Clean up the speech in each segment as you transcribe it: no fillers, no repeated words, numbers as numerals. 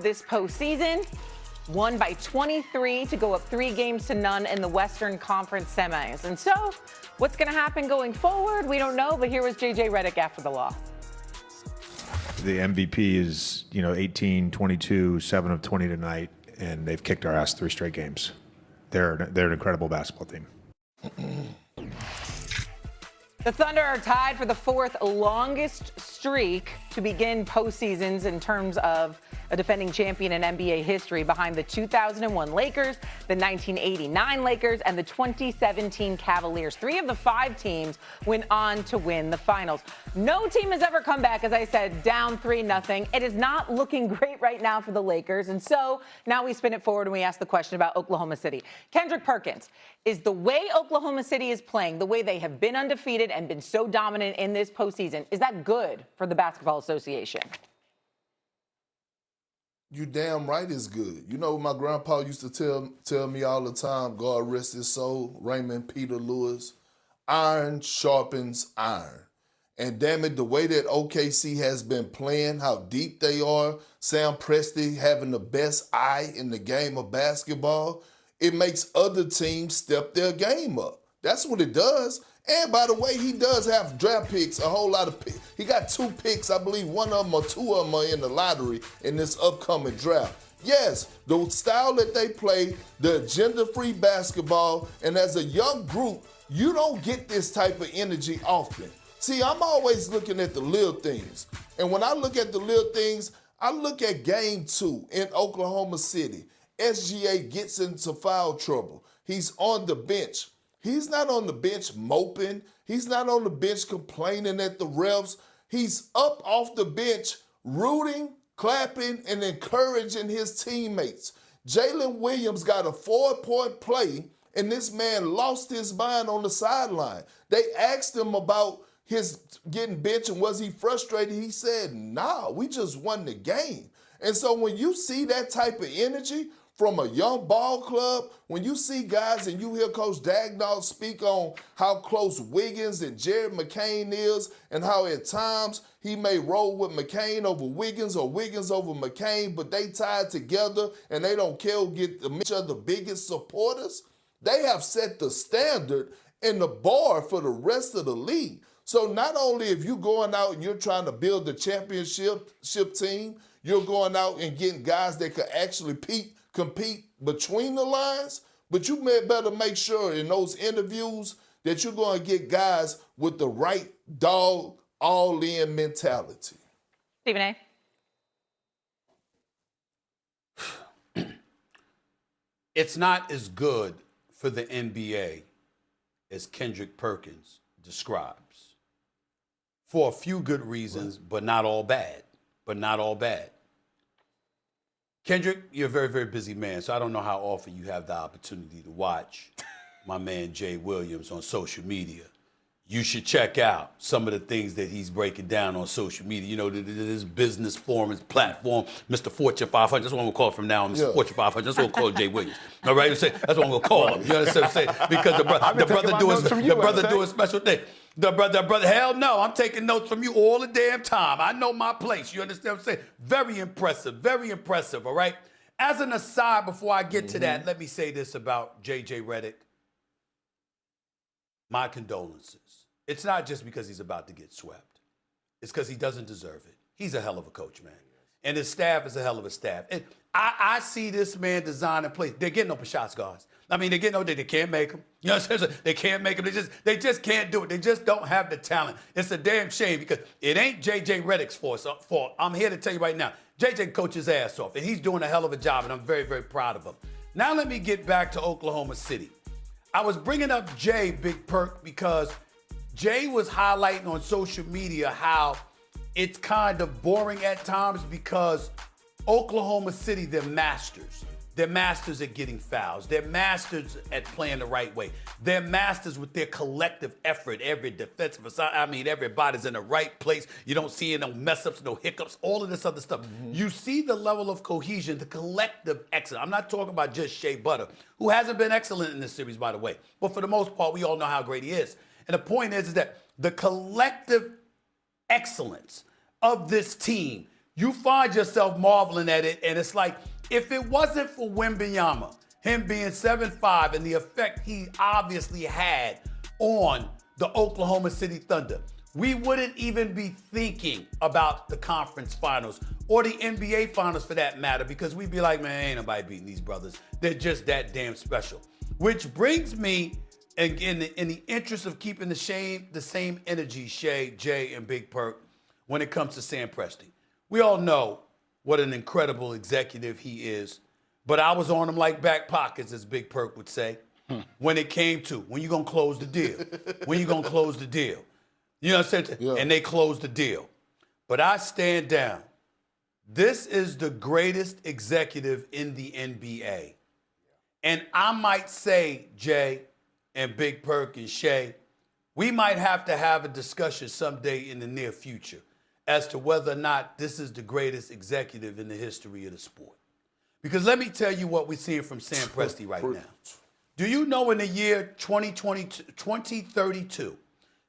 this postseason. Won by 23 to go up 3-0 in the Western Conference semis. And so, what's going to happen going forward? We don't know, but here was J.J. Redick after the loss. The MVP is, 18, 22, 7 of 20 tonight, and they've kicked our ass 3 straight games. They're an incredible basketball team. The Thunder are tied for the 4th longest streak to begin postseasons in terms of a defending champion in NBA history, behind the 2001 Lakers, the 1989 Lakers, and the 2017 Cavaliers. 3 of the 5 teams went on to win the finals. No team has ever come back, as I said, down 3-0. It is not looking great right now for the Lakers. And so now we spin it forward and we ask the question about Oklahoma City. Kendrick Perkins, is the way Oklahoma City is playing, the way they have been undefeated and been so dominant in this postseason, is that good for the Basketball Association? You damn right it's good. You know, my grandpa used to tell me all the time, God rest his soul, Raymond Peter Lewis, iron sharpens iron. And damn it, the way that OKC has been playing, how deep they are, Sam Presti having the best eye in the game of basketball, it makes other teams step their game up. That's what it does. And by the way, he does have draft picks, a whole lot of picks. He got 2 picks, I believe 1 of them or 2 of them are in the lottery in this upcoming draft. Yes, the style that they play, the agenda-free basketball, and as a young group, you don't get this type of energy often. See, I'm always looking at the little things. And when I look at the little things, I look at game 2 in Oklahoma City. SGA gets into foul trouble. He's on the bench. He's not on the bench moping. He's not on the bench complaining at the refs. He's up off the bench rooting, clapping, and encouraging his teammates. Jalen Williams got a 4-point play, and this man lost his mind on the sideline. They asked him about his getting benched and was he frustrated? He said, nah, we just won the game. And so when you see that type of energy from a young ball club, when you see guys and you hear Coach Dagnall speak on how close Wiggins and Jared McCain is and how at times he may roll with McCain over Wiggins or Wiggins over McCain, but they tied together and they don't care who get each of the biggest supporters, they have set the standard and the bar for the rest of the league. So not only if you're going out and you're trying to build the championship team, you're going out and getting guys that could actually compete between the lines, but you better make sure in those interviews that you're going to get guys with the right dog, all-in mentality. Stephen A. It's not as good for the NBA as Kendrick Perkins describes. For a few good reasons, but not all bad. Kendrick, you're a very, very busy man, so I don't know how often you have the opportunity to watch my man Jay Williams on social media. You should check out some of the things that he's breaking down on social media. You know, this business forum, his platform, Mr. Fortune 500. That's what I'm going to call him from now on, Mr. Fortune 500. That's what I'm going to call Jay Williams. All right? That's what I'm going to call him. You understand what I'm saying? Because the brother doing special thing. The brother, hell no, I'm taking notes from you all the damn time. I know my place. You understand what I'm saying? Very impressive, all right? As an aside, before I get to that, let me say this about J.J. Redick. My condolences. It's not just because he's about to get swept. It's because he doesn't deserve it. He's a hell of a coach, man. And his staff is a hell of a staff. And I see this man designing plays. They're getting open shots, guys. I mean, they can't make them. You know what I'm saying? They can't make them. They just can't do it. They just don't have the talent. It's a damn shame because it ain't J.J. Redick's fault. I'm here to tell you right now, J.J. coaches his ass off, and he's doing a hell of a job, and I'm very, very proud of him. Now let me get back to Oklahoma City. I was bringing up Jay, Big Perk, because Jay was highlighting on social media how it's kind of boring at times because Oklahoma City, they're masters. They're masters at getting fouls. They're masters at playing the right way. They're masters with their collective effort. Every defensive side, everybody's in the right place. You don't see no mess-ups, no hiccups, all of this other stuff. You see the level of cohesion, the collective excellence. I'm not talking about just Shea Butter, who hasn't been excellent in this series, by the way. But for the most part, we all know how great he is. And the point is that the collective excellence of this team you find yourself marveling at it, and it's like, if it wasn't for Wembanyama, him being 7'5", and the effect he obviously had on the Oklahoma City Thunder, we wouldn't even be thinking about the conference finals or the NBA finals for that matter, because we'd be like, man, ain't nobody beating these brothers. They're just that damn special. Which brings me, in the interest of keeping the same energy, Shay, Jay, and Big Perk, when it comes to Sam Presti. We all know what an incredible executive he is, but I was on him like back pockets, as Big Perk would say, when it came to, when you gonna close the deal? When you gonna close the deal? You know what I'm saying? Yeah. And they closed the deal. But I stand down. This is the greatest executive in the NBA. And I might say, Jay and Big Perk and Shay, we might have to have a discussion someday in the near future as to whether or not this is the greatest executive in the history of the sport. Because let me tell you what we're seeing from Sam Presti right now. Do you know in the year 2032,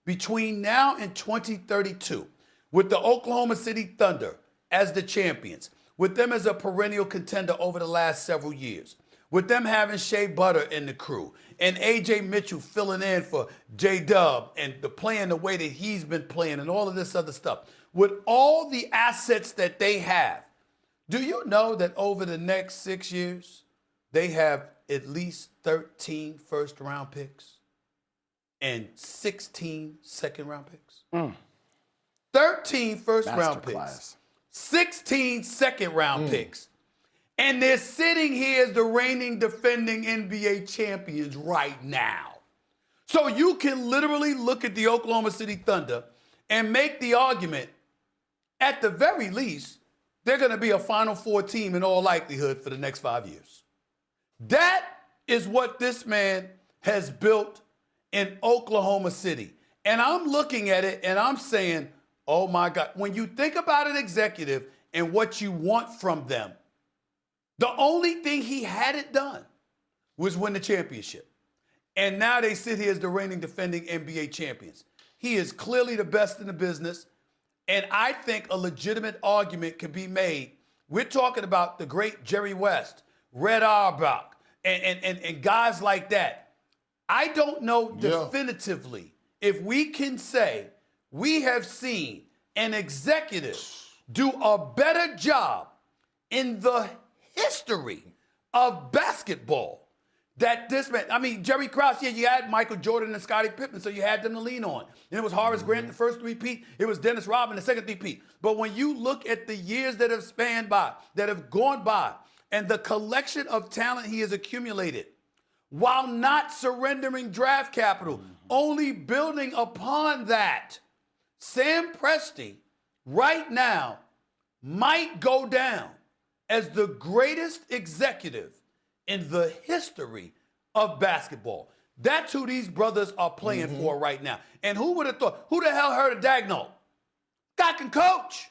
between now and 2032, with the Oklahoma City Thunder as the champions, with them as a perennial contender over the last several years, with them having Shea Butter in the crew, and A.J. Mitchell filling in for J-Dub and playing the way that he's been playing and all of this other stuff, with all the assets that they have, do you know that over the next 6 years, they have at least 13 first-round picks and 16 second-round picks? 13 first-round picks, 16 second-round picks, and they're sitting here as the reigning defending NBA champions right now. So you can literally look at the Oklahoma City Thunder and make the argument, at the very least, they're going to be a Final Four team in all likelihood for the next 5 years. That is what this man has built in Oklahoma City. And I'm looking at it and I'm saying, oh my God, when you think about an executive and what you want from them, the only thing he hadn't done was win the championship. And now they sit here as the reigning defending NBA champions. He is clearly the best in the business. And I think a legitimate argument can be made. We're talking about the great Jerry West, Red Auerbach, and guys like that. I don't know definitively if we can say we have seen an executive do a better job in the history of basketball that this man, I mean, Jerry Krause, yeah, you had Michael Jordan and Scottie Pippen, so you had them to lean on. And it was Horace Grant the first three-peat. It was Dennis Rodman the second three-peat. But when you look at the years that have spanned by, that have gone by, and the collection of talent he has accumulated, while not surrendering draft capital, only building upon that, Sam Presti right now might go down as the greatest executive in the history of basketball. That's who these brothers are playing for right now. And who would have thought? Who the hell heard of Dagnall? Guy can coach.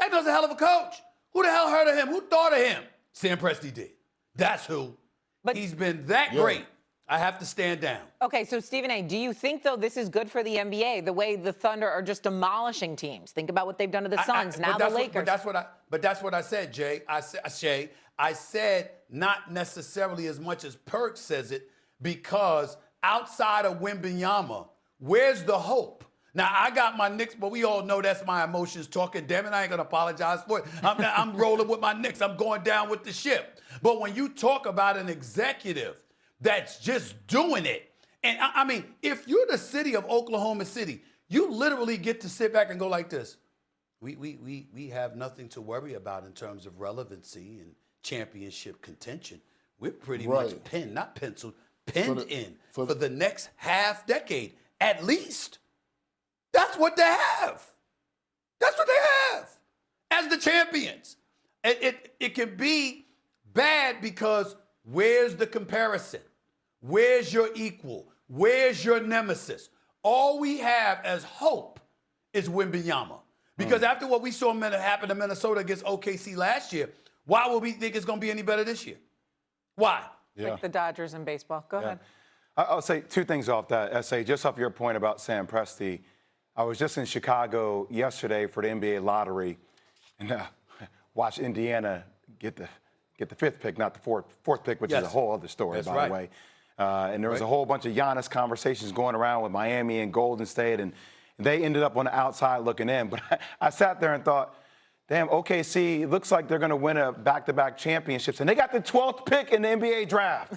Dagnall's a hell of a coach. Who the hell heard of him? Who thought of him? Sam Presti did. That's who. But he's been that great. I have to stand down. Okay, so Stephen A., do you think, though, this is good for the NBA, the way the Thunder are just demolishing teams? Think about what they've done to the Suns, now the Lakers. But that's what I said, Jay. I said not necessarily as much as Perk says it, because outside of Wembanyama, where's the hope? Now, I got my Knicks, but we all know that's my emotions talking. Damn it, I ain't going to apologize for it. I'm rolling with my Knicks. I'm going down with the ship. But when you talk about an executive that's just doing it, and I mean, if you're the city of Oklahoma City, you literally get to sit back and go like this. We have nothing to worry about in terms of relevancy and championship contention. We're pretty much pinned, not penciled, pinned in for the next half decade, at least. That's what they have. That's what they have as the champions. It can be bad because where's the comparison? Where's your equal? Where's your nemesis? All we have as hope is Wembanyama. Because after what we saw happen to Minnesota against OKC last year, why would we think it's going to be any better this year? Why? Like the Dodgers in baseball. Go ahead. I'll say two things off that, S.A., just off your point about Sam Presti. I was just in Chicago yesterday for the NBA lottery, and watch Indiana get the fifth pick, not the fourth pick, which is a whole other story, That's by right. the way. And there was a whole bunch of Giannis conversations going around with Miami and Golden State, and they ended up on the outside looking in. But I sat there and thought, damn, OKC, it looks like they're going to win a back-to-back championships. And they got the 12th pick in the NBA draft.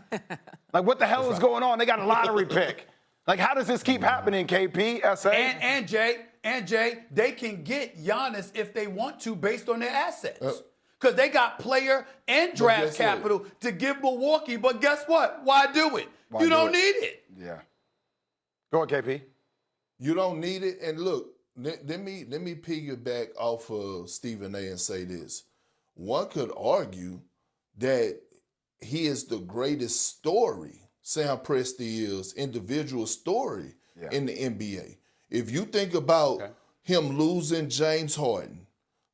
Like, what the hell is going on? They got a lottery pick. Like, how does this keep happening, KP, SA? And Jay, they can get Giannis if they want to based on their assets. Because they got player and draft capital to give Milwaukee. But guess what? Why do it? You don't need it. Yeah. Go ahead, KP. You don't need it. And look, let me piggyback off of Stephen A. and say this. One could argue that he is the greatest story, Sam Presti is, individual story in the NBA. If you think about him losing James Harden,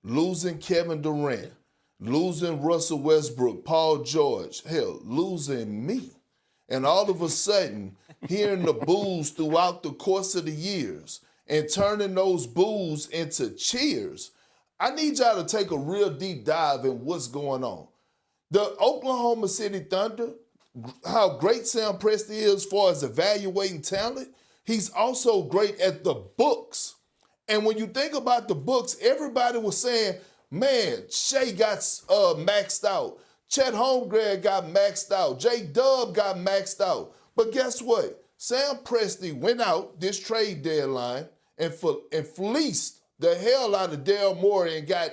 losing Kevin Durant, losing Russell Westbrook, Paul George, hell, losing me. And all of a sudden, hearing the boos throughout the course of the years and turning those boos into cheers, I need y'all to take a real deep dive in what's going on. The Oklahoma City Thunder, how great Sam Presti is as far as evaluating talent, he's also great at the books. And when you think about the books, everybody was saying, man, Shea got maxed out. Chet Holmgren got maxed out. J-Dub got maxed out. But guess what? Sam Presti went out this trade deadline and fleeced the hell out of Daryl Morey and got